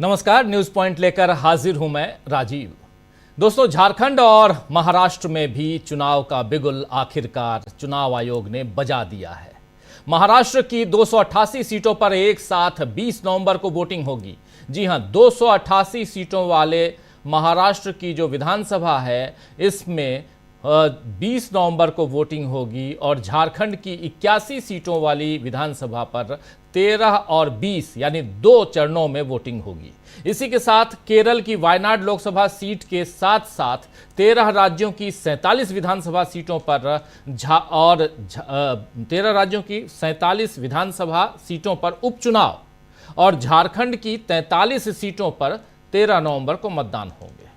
नमस्कार, news point लेकर हाजिर हूं मैं राजीव। दोस्तों, झारखंड और महाराष्ट्र में भी चुनाव का बिगुल आखिरकार चुनाव आयोग ने बजा दिया है। महाराष्ट्र की 288 सीटों पर एक साथ 20 नवंबर को वोटिंग होगी। जी हां, 288 सीटों वाले महाराष्ट्र की जो विधानसभा है, इसमें 20 नवंबर को वोटिंग होगी और झारखंड की 81 सीटों वाली विधानसभा पर 13 और 20 यानी 2 चरणों में वोटिंग होगी। इसी के साथ केरल की वायनाड लोकसभा सीट के साथ साथ 13 राज्यों की 47 विधानसभा सीटों पर 13 राज्यों की 47 विधानसभा सीटों पर उपचुनाव और झारखंड की 43 सीटों पर 13 नवंबर को मतदान होंगे।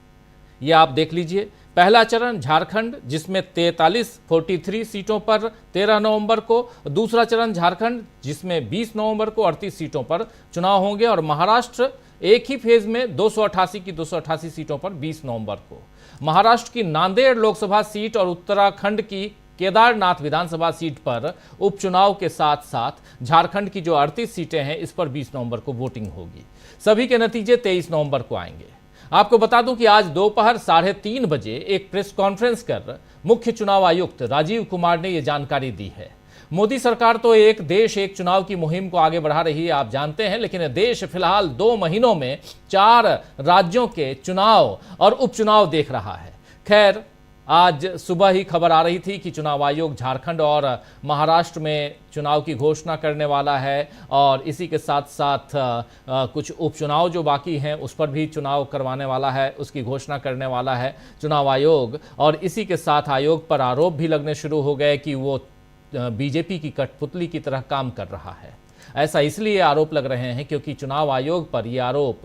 ये आप देख लीजिए, पहला चरण झारखंड जिसमें 43 सीटों पर 13 नवंबर को, दूसरा चरण झारखंड जिसमें 20 नवंबर को 38 सीटों पर चुनाव होंगे और महाराष्ट्र एक ही फेज में 288 की 288 सीटों पर 20 नवंबर को। महाराष्ट्र की नांदेड़ लोकसभा सीट और उत्तराखंड की केदारनाथ विधानसभा सीट पर उपचुनाव के साथ साथ झारखंड की जो 38 सीटें हैं, इस पर 20 नवंबर को वोटिंग होगी। सभी के नतीजे 23 नवंबर को आएंगे। आपको बता दूं कि आज दोपहर 3:30 बजे एक प्रेस कॉन्फ्रेंस कर मुख्य चुनाव आयुक्त राजीव कुमार ने यह जानकारी दी है। मोदी सरकार तो एक देश एक चुनाव की मुहिम को आगे बढ़ा रही है, आप जानते हैं, लेकिन देश फिलहाल 2 महीनों में 4 राज्यों के चुनाव और उपचुनाव देख रहा है। खैर, आज सुबह ही खबर आ रही थी कि चुनाव आयोग झारखंड और महाराष्ट्र में चुनाव की घोषणा करने वाला है और इसी के साथ साथ कुछ उपचुनाव जो बाकी हैं उस पर भी चुनाव करवाने वाला है, उसकी घोषणा करने वाला है चुनाव आयोग। और इसी के साथ आयोग पर आरोप भी लगने शुरू हो गए कि वो बीजेपी की कठपुतली की तरह काम कर रहा है। ऐसा इसलिए आरोप लग रहे हैं क्योंकि चुनाव आयोग पर ये आरोप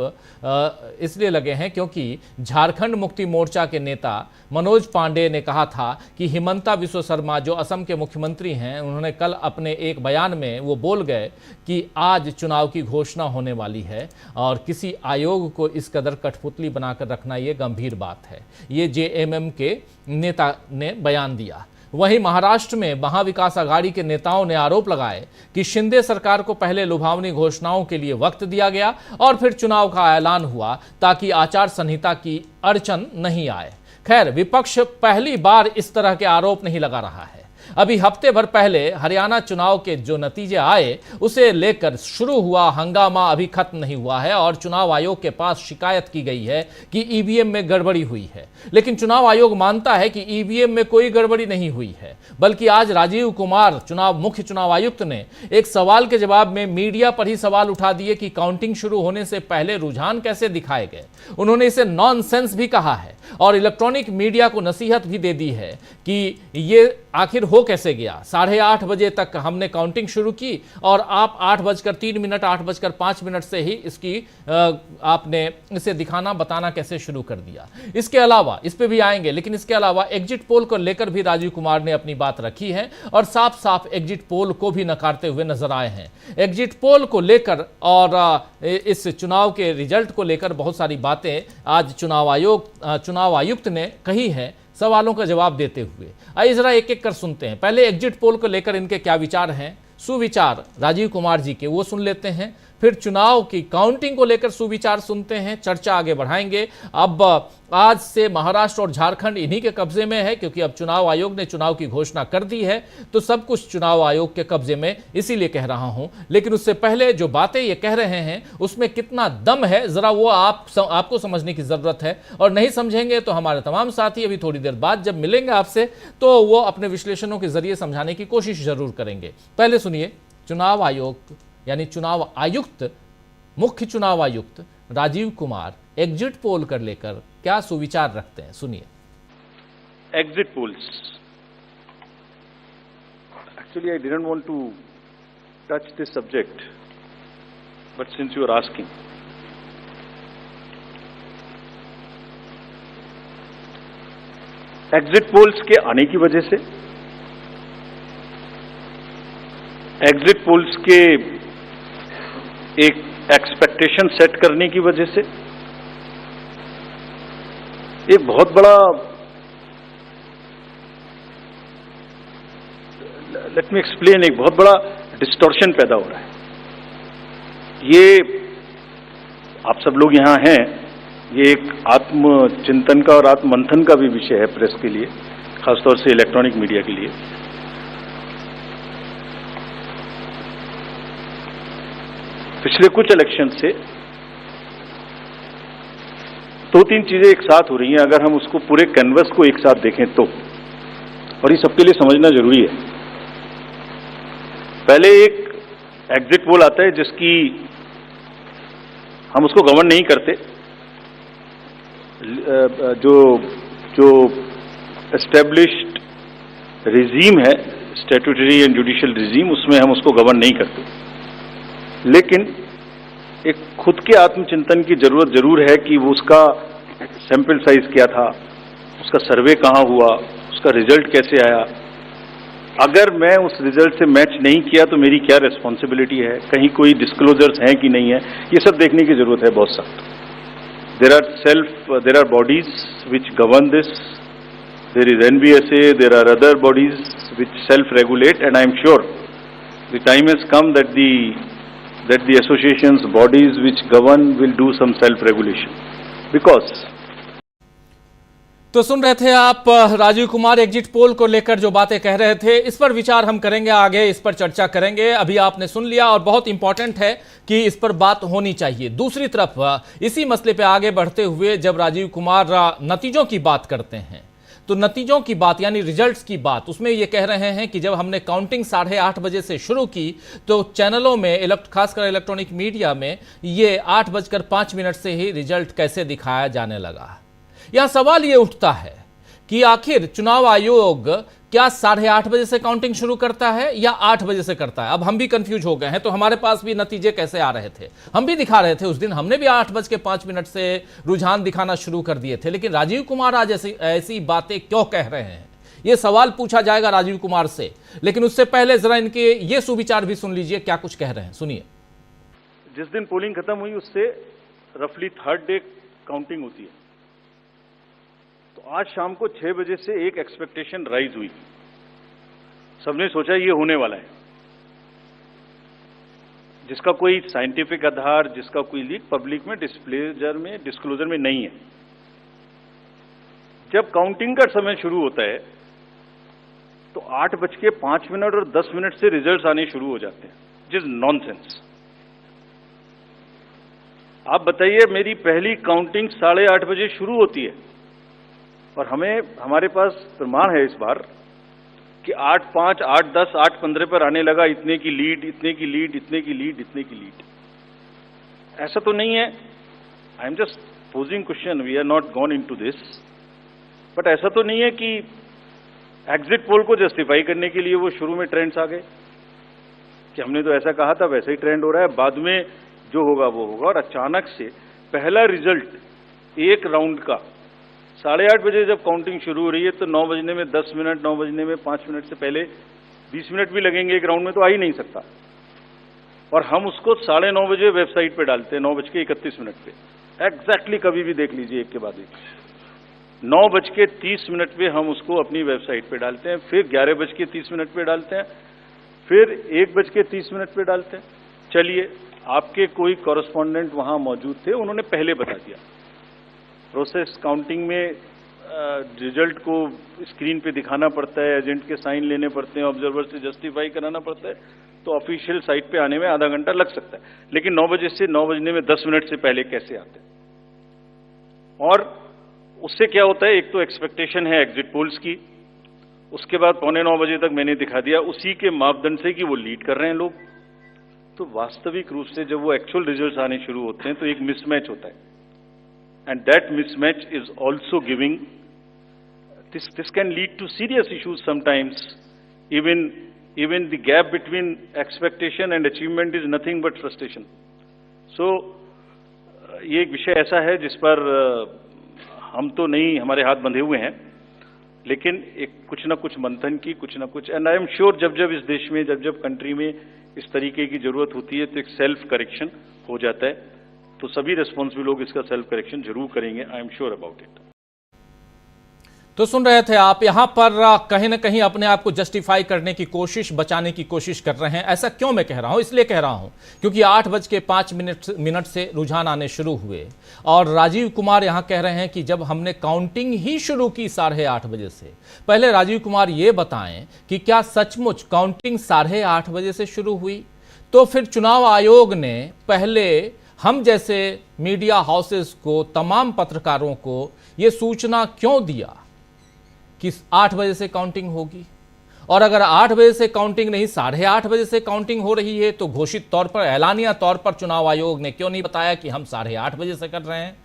इसलिए लगे हैं क्योंकि झारखंड मुक्ति मोर्चा के नेता मनोज पांडे ने कहा था कि हिमंता बिस्वा शर्मा जो असम के मुख्यमंत्री हैं, उन्होंने कल अपने एक बयान में वो बोल गए कि आज चुनाव की घोषणा होने वाली है और किसी आयोग को इस कदर कठपुतली बनाकर रखना ये गंभीर बात है। ये जेएमएम के नेता ने बयान दिया। वहीं महाराष्ट्र में महाविकास आघाड़ी के नेताओं ने आरोप लगाए कि शिंदे सरकार को पहले लुभावनी घोषणाओं के लिए वक्त दिया गया और फिर चुनाव का ऐलान हुआ ताकि आचार संहिता की अड़चन नहीं आए। खैर, विपक्ष पहली बार इस तरह के आरोप नहीं लगा रहा है। अभी हफ्ते भर पहले हरियाणा चुनाव के जो नतीजे आए उसे लेकर शुरू हुआ हंगामा अभी खत्म नहीं हुआ है और चुनाव आयोग के पास शिकायत की गई है कि ईवीएम में गड़बड़ी हुई है। लेकिन चुनाव आयोग मानता है कि ईवीएम में कोई गड़बड़ी नहीं हुई है, बल्कि आज राजीव कुमार मुख्य चुनाव आयुक्त ने एक सवाल के जवाब में मीडिया पर ही सवाल उठा दिए कि काउंटिंग शुरू होने से पहले रुझान कैसे दिखाए गए। उन्होंने इसे नॉनसेंस भी कहा है और इलेक्ट्रॉनिक मीडिया को नसीहत भी दे दी है कि ये आखिर हो कैसे गया। 8:30 बजे तक हमने काउंटिंग शुरू की और आप 8:03, 8:05 से ही इसकी आपने इसे दिखाना बताना कैसे शुरू कर दिया। इसके अलावा इस पे भी आएंगे, लेकिन इसके अलावा एग्जिट पोल को लेकर भी राजीव कुमार ने अपनी बात रखी है और साफ साफ एग्जिट पोल को भी नकारते हुए नजर आए हैं। एग्जिट पोल को लेकर और इस चुनाव के रिजल्ट को लेकर बहुत सारी बातें आज चुनाव आयुक्त ने कही है, सवालों का जवाब देते हुए। आइए जरा एक एक कर सुनते हैं। पहले एग्जिट पोल को लेकर इनके क्या विचार हैं, सुविचार राजीव कुमार जी के, वो सुन लेते हैं। फिर चुनाव की काउंटिंग को लेकर सुविचार सुनते हैं, चर्चा आगे बढ़ाएंगे। अब आज से महाराष्ट्र और झारखंड इन्हीं के कब्जे में है क्योंकि अब चुनाव आयोग ने चुनाव की घोषणा कर दी है, तो सब कुछ चुनाव आयोग के कब्जे में, इसीलिए कह रहा हूं। लेकिन उससे पहले जो बातें ये कह रहे हैं उसमें कितना दम है, जरा वो आपको समझने की जरूरत है। और नहीं समझेंगे तो हमारे तमाम साथी अभी थोड़ी देर बाद जब मिलेंगे आपसे तो वो अपने विश्लेषणों के जरिए समझाने की कोशिश जरूर करेंगे। पहले सुनिए चुनाव आयोग यानी चुनाव आयुक्त, मुख्य चुनाव आयुक्त राजीव कुमार एग्जिट पोल कर लेकर क्या सुविचार रखते हैं, सुनिए। Exit polls. Actually, I didn't want to touch this subject, but since you are asking, exit polls के आने की वजह से, एग्जिट पोल्स के एक एक्सपेक्टेशन सेट करने की वजह से एक बहुत बड़ा, लेट मी एक्सप्लेन, एक बहुत बड़ा डिस्टॉर्शन पैदा हो रहा है। ये आप सब लोग यहाँ हैं, ये एक आत्मचिंतन का और आत्ममंथन का भी विषय है प्रेस के लिए, खासतौर से इलेक्ट्रॉनिक मीडिया के लिए। पिछले कुछ इलेक्शन से दो तीन चीजें एक साथ हो रही हैं, अगर हम उसको पूरे कैनवस को एक साथ देखें तो, और ये सबके लिए समझना जरूरी है। पहले एक एग्जिट पोल आता है जिसकी हम उसको गवर्न नहीं करते, जो एस्टेब्लिश्ड रिजीम है, स्टैट्यूटरी एंड जुडिशियल रिजीम, उसमें हम उसको गवर्न नहीं करते, लेकिन एक खुद के आत्मचिंतन की जरूरत जरूर है कि वो उसका सैंपल साइज क्या था, उसका सर्वे कहां हुआ, उसका रिजल्ट कैसे आया। अगर मैं उस रिजल्ट से मैच नहीं किया तो मेरी क्या रिस्पॉन्सिबिलिटी है, कहीं कोई डिस्क्लोजर्स हैं कि नहीं है, ये सब देखने की जरूरत है बहुत सख्त। There are bodies which govern this, there is NBSA, there are other bodies which self regulate, and I am sure the time has come that the associations, bodies which govern will do some self-regulation, because तो सुन रहे थे आप Rajiv Kumar exit poll को लेकर जो बातें कह रहे थे। इस पर विचार हम करेंगे, आगे इस पर चर्चा करेंगे। अभी आपने सुन लिया और बहुत इंपॉर्टेंट है कि इस पर बात होनी चाहिए। दूसरी तरफ इसी मसले पे आगे बढ़ते हुए जब राजीव कुमार नतीजों की बात करते हैं तो नतीजों की बात यानी रिजल्ट्स की बात, उसमें ये कह रहे हैं कि जब हमने काउंटिंग 8:30 बजे से शुरू की तो चैनलों में, खासकर इलेक्ट्रॉनिक मीडिया में, ये 8:05 से ही रिजल्ट कैसे दिखाया जाने लगा। यहां सवाल ये उठता है कि आखिर चुनाव आयोग क्या 8:30 बजे से काउंटिंग शुरू करता है या 8 बजे से करता है। अब हम भी कंफ्यूज हो गए हैं, तो हमारे पास भी नतीजे कैसे आ रहे थे, हम भी दिखा रहे थे उस दिन, हमने भी 8:05 से रुझान दिखाना शुरू कर दिए थे। लेकिन राजीव कुमार आज ऐसी बातें क्यों कह रहे हैं, यह सवाल पूछा जाएगा राजीव कुमार से। लेकिन उससे पहले जरा इनके ये सुविचार भी सुन लीजिए, क्या कुछ कह रहे हैं, सुनिए। जिस दिन पोलिंग खत्म हुई उससे रफली थर्ड डे काउंटिंग होती है, तो आज शाम को 6 बजे से एक एक्सपेक्टेशन राइज हुई। सबने सोचा ये होने वाला है, जिसका कोई साइंटिफिक आधार, जिसका कोई लीक पब्लिक में डिस्क्लोजर में नहीं है। जब काउंटिंग का समय शुरू होता है तो 8:05 और 10 से रिजल्ट्स आने शुरू हो जाते हैं, जिस नॉनसेंस। आप बताइए, मेरी पहली काउंटिंग 8:30 बजे शुरू होती है और हमारे पास प्रमाण है इस बार कि 8:05, 8:10, 8:15 पर आने लगा इतने की लीड, इतने की लीड, इतने की लीड, इतने की लीड। ऐसा तो नहीं है, I am just posing question, we are not gone into this, but ऐसा तो नहीं है कि एग्जिट पोल को जस्टिफाई करने के लिए वो शुरू में ट्रेंड्स आ गए कि हमने तो ऐसा कहा था, वैसा ही ट्रेंड हो रहा है, बाद में जो होगा वो होगा। और अचानक से पहला रिजल्ट एक राउंड का 8:30 बजे जब काउंटिंग शुरू हो रही है तो 9 बजने में 10 मिनट, 9 बजने में 5 मिनट से पहले 20 मिनट भी लगेंगे एक राउंड में, तो आ ही नहीं सकता। और हम उसको 9:30 बजे वेबसाइट पे डालते हैं 9:31 पे, एग्जैक्टली, कभी भी देख लीजिए एक के बाद एक। 9:30 पे हम उसको अपनी वेबसाइट पे डालते हैं, फिर 11:30 पे डालते हैं, फिर 1:30 पे डालते हैं। चलिए, आपके कोई कॉरेस्पॉन्डेंट वहां मौजूद थे, उन्होंने पहले बता दिया। प्रोसेस काउंटिंग में रिजल्ट को स्क्रीन पे दिखाना पड़ता है, एजेंट के साइन लेने पड़ते हैं, ऑब्जर्वर से जस्टिफाई कराना पड़ता है, तो ऑफिशियल साइट पे आने में आधा घंटा लग सकता है। लेकिन 9 बजे से 9 बजने में 10 मिनट से पहले कैसे आते हैं? और उससे क्या होता है, एक तो एक्सपेक्टेशन है एग्जिट पोल्स की, उसके बाद 8:45 बजे तक मैंने दिखा दिया उसी के मापदंड से कि वो लीड कर रहे हैं लोग। तो वास्तविक रूप से जब वो एक्चुअल रिजल्ट्स आने शुरू होते हैं तो एक मिसमैच होता है, and that mismatch is also giving this can lead to serious issues sometimes. Even the gap between expectation and achievement is nothing but frustration. So ये एक विषय ऐसा है जिस पर हम तो नहीं, हमारे हाथ बंधे हुए हैं, लेकिन एक कुछ ना कुछ मंथन की, कुछ ना कुछ, एंड आई एम श्योर जब इस देश में, जब कंट्री में इस तरीके की जरूरत होती है तो एक सेल्फ करेक्शन हो जाता है। तो सभी रेस्पॉन्सिबल लोग इसका सेल्फ करेक्शन जरूर करेंगे, आई एम श्योर अबाउट इट। तो सुन रहे थे आप, यहां पर कहीं ना कहीं अपने आप को जस्टिफाई करने की कोशिश, बचाने की कोशिश कर रहे हैं। ऐसा क्यों मैं कह रहा हूं? इसलिए कह रहा हूं क्योंकि 8:05 से रुझान आने शुरू हुए और राजीव कुमार यहां कह रहे हैं कि जब हमने काउंटिंग ही शुरू की 8:30 बजे से, पहले राजीव कुमार ये बताएं कि क्या सचमुच काउंटिंग 8:30 बजे से शुरू हुई? तो फिर चुनाव आयोग ने पहले हम जैसे मीडिया हाउसेस को, तमाम पत्रकारों को यह सूचना क्यों दिया कि 8 बजे से काउंटिंग होगी? और अगर 8 बजे से काउंटिंग नहीं 8:30 बजे से काउंटिंग हो रही है, तो घोषित तौर पर, ऐलानिया तौर पर चुनाव आयोग ने क्यों नहीं बताया कि हम 8:30 बजे से कर रहे हैं?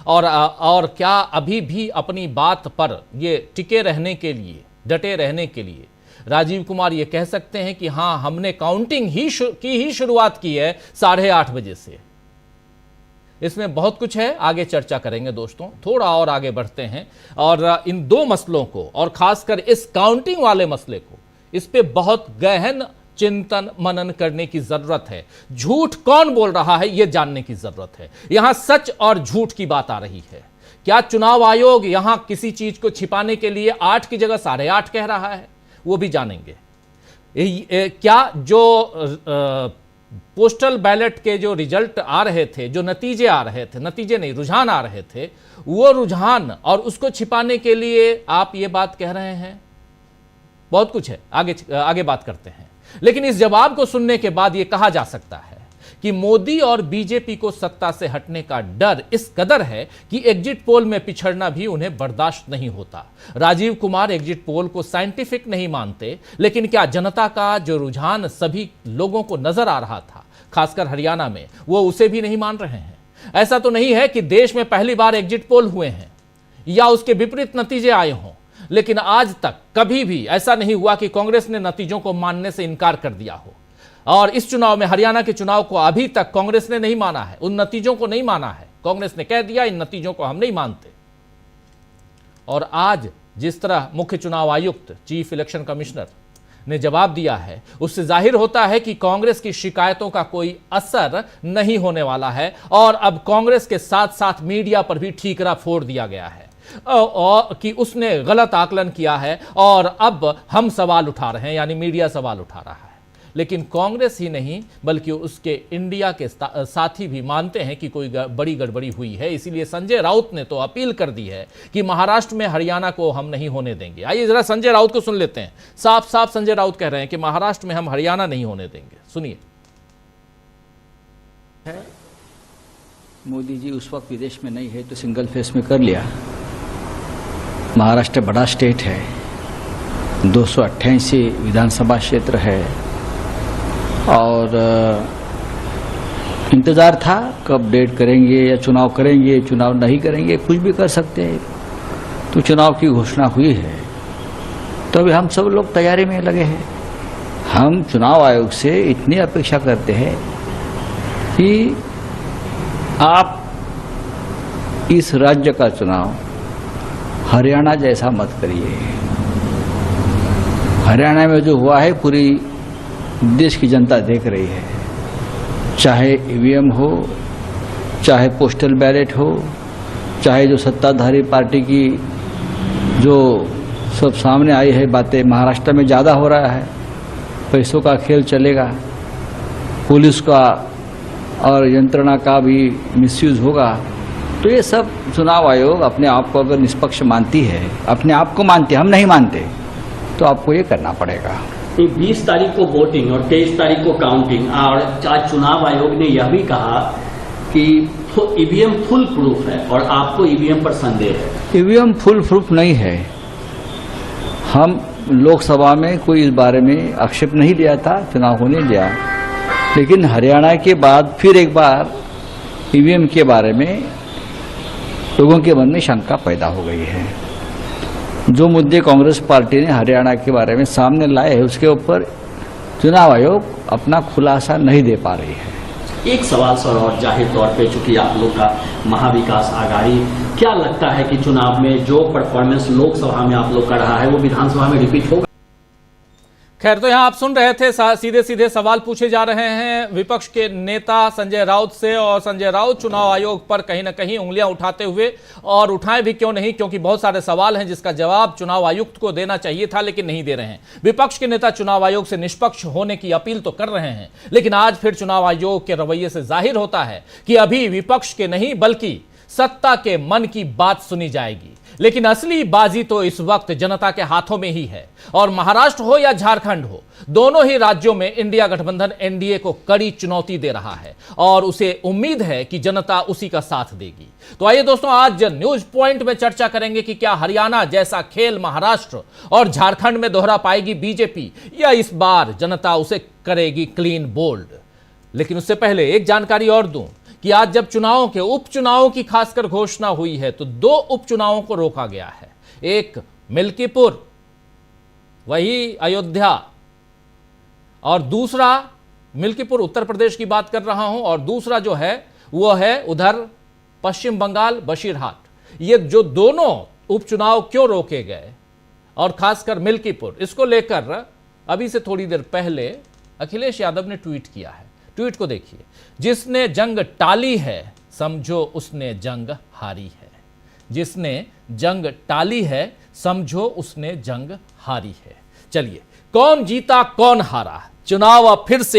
और क्या अभी भी अपनी बात पर ये टिके रहने के लिए, डटे रहने के लिए राजीव कुमार ये कह सकते हैं कि हां, हमने काउंटिंग ही शुरुआत की है 8:30 बजे से? इसमें बहुत कुछ है, आगे चर्चा करेंगे दोस्तों। थोड़ा और आगे बढ़ते हैं और इन दो मसलों को, और खासकर इस काउंटिंग वाले मसले को, इस पे बहुत गहन चिंतन मनन करने की जरूरत है। झूठ कौन बोल रहा है यह जानने की जरूरत है। यहां सच और झूठ की बात आ रही है। क्या चुनाव आयोग यहां किसी चीज को छिपाने के लिए 8 की जगह 8:30 कह रहा है? वो भी जानेंगे। क्या जो पोस्टल बैलेट के जो रिजल्ट आ रहे थे, जो नतीजे आ रहे थे, नतीजे नहीं रुझान आ रहे थे, वो रुझान और उसको छिपाने के लिए आप ये बात कह रहे हैं? बहुत कुछ है, आगे बात करते हैं। लेकिन इस जवाब को सुनने के बाद ये कहा जा सकता है कि मोदी और बीजेपी को सत्ता से हटने का डर इस कदर है कि एग्जिट पोल में पिछड़ना भी उन्हें बर्दाश्त नहीं होता। राजीव कुमार एग्जिट पोल को साइंटिफिक नहीं मानते, लेकिन क्या जनता का जो रुझान सभी लोगों को नजर आ रहा था, खासकर हरियाणा में, वो उसे भी नहीं मान रहे हैं? ऐसा तो नहीं है कि देश में पहली बार एग्जिट पोल हुए हैं या उसके विपरीत नतीजे आए हों, लेकिन आज तक कभी भी ऐसा नहीं हुआ कि कांग्रेस ने नतीजों को मानने से इनकार कर दिया हो। और इस चुनाव में, हरियाणा के चुनाव को अभी तक कांग्रेस ने नहीं माना है, उन नतीजों को नहीं माना है। कांग्रेस ने कह दिया इन नतीजों को हम नहीं मानते। और आज जिस तरह मुख्य चुनाव आयुक्त, चीफ इलेक्शन कमिश्नर ने जवाब दिया है, उससे जाहिर होता है कि कांग्रेस की शिकायतों का कोई असर नहीं होने वाला है और अब कांग्रेस के साथ साथ मीडिया पर भी ठीकरा फोड़ दिया गया है और कि उसने गलत आकलन किया है और अब हम सवाल उठा रहे हैं, यानी मीडिया सवाल उठा रहा है। लेकिन कांग्रेस ही नहीं बल्कि उसके इंडिया के साथी भी मानते हैं कि कोई बड़ी गड़बड़ी हुई है। इसीलिए संजय राउत ने तो अपील कर दी है कि महाराष्ट्र में हरियाणा को हम नहीं होने देंगे। आइए जरा संजय राउत को सुन लेते हैं। साफ साफ संजय राउत कह रहे हैं कि महाराष्ट्र में हम हरियाणा नहीं होने देंगे। सुनिए। मोदी जी उस वक्त विदेश में नहीं है तो सिंगल फेस में कर लिया। महाराष्ट्र बड़ा स्टेट है, 288 विधानसभा क्षेत्र है और इंतज़ार था कब डेट करेंगे या चुनाव करेंगे, चुनाव नहीं करेंगे, कुछ भी कर सकते हैं। तो चुनाव की घोषणा हुई है तो अभी हम सब लोग तैयारी में लगे हैं। हम चुनाव आयोग से इतनी अपेक्षा करते हैं कि आप इस राज्य का चुनाव हरियाणा जैसा मत करिए। हरियाणा में जो हुआ है पूरी देश की जनता देख रही है, चाहे ईवीएम हो, चाहे पोस्टल बैलेट हो, चाहे जो सत्ताधारी पार्टी की जो सब सामने आई है बातें, महाराष्ट्र में ज़्यादा हो रहा है, पैसों का खेल चलेगा, पुलिस का और यंत्रणा का भी मिसयूज होगा। तो ये सब चुनाव आयोग अपने आप को अगर निष्पक्ष मानती है, अपने आप को मानती है, हम नहीं मानते, तो आपको ये करना पड़ेगा। 20 तारीख को वोटिंग और 23 तारीख को काउंटिंग, और आज चुनाव आयोग ने यह भी कहा कि ईवीएम फुल प्रूफ है और आपको ईवीएम पर संदेह है। ईवीएम फुल प्रूफ नहीं है। हम लोकसभा में कोई इस बारे में आक्षेप नहीं लिया था, चुनाव होने दिया, लेकिन हरियाणा के बाद फिर एक बार ईवीएम के बारे में लोगों के मन में शंका पैदा हो गई है। जो मुद्दे कांग्रेस पार्टी ने हरियाणा के बारे में सामने लाए हैं उसके ऊपर चुनाव आयोग अपना खुलासा नहीं दे पा रही है। एक सवाल सर, और जाहिर तौर पे चूंकि आप लोग का महाविकास आघाड़ी, क्या लगता है कि चुनाव में जो परफॉर्मेंस लोकसभा में आप लोग का रहा है वो विधानसभा में रिपीट होगा? खैर, तो यहां आप सुन रहे थे, सीधे सीधे सवाल पूछे जा रहे हैं विपक्ष के नेता संजय राउत से, और संजय राउत चुनाव आयोग पर कहीं ना कहीं उंगलियां उठाते हुए, और उठाएं भी क्यों नहीं, क्योंकि बहुत सारे सवाल हैं जिसका जवाब चुनाव आयुक्त को देना चाहिए था लेकिन नहीं दे रहे हैं। विपक्ष के नेता चुनाव आयोग से निष्पक्ष होने की अपील तो कर रहे हैं, लेकिन आज फिर चुनाव आयोग के रवैये से जाहिर होता है कि अभी विपक्ष के नहीं बल्कि सत्ता के मन की बात सुनी जाएगी। लेकिन असली बाजी तो इस वक्त जनता के हाथों में ही है, और महाराष्ट्र हो या झारखंड हो, दोनों ही राज्यों में इंडिया गठबंधन एनडीए को कड़ी चुनौती दे रहा है, और उसे उम्मीद है कि जनता उसी का साथ देगी। तो आइए दोस्तों, आज न्यूज पॉइंट में चर्चा करेंगे कि क्या हरियाणा जैसा खेल महाराष्ट्र और झारखंड में दोहरा पाएगी बीजेपी, या इस बार जनता उसे करेगी क्लीन बोल्ड। लेकिन उससे पहले एक जानकारी और दूं कि आज जब चुनावों के उपचुनावों की खासकर घोषणा हुई है तो दो उपचुनावों को रोका गया है। एक मिल्कीपुर, वही अयोध्या, और दूसरा मिल्कीपुर उत्तर प्रदेश की बात कर रहा हूं, और दूसरा जो है वो है उधर पश्चिम बंगाल बशीरहाट। ये जो दोनों उपचुनाव क्यों रोके गए, और खासकर मिल्कीपुर, इसको लेकर अभी से थोड़ी देर पहले अखिलेश यादव ने ट्वीट किया है। ट्वीट को देखिए। जिसने जंग टाली है समझो उसने जंग हारी है। जिसने जंग टाली है समझो उसने जंग हारी है। चलिए, कौन जीता कौन हारा, चुनाव अब फिर से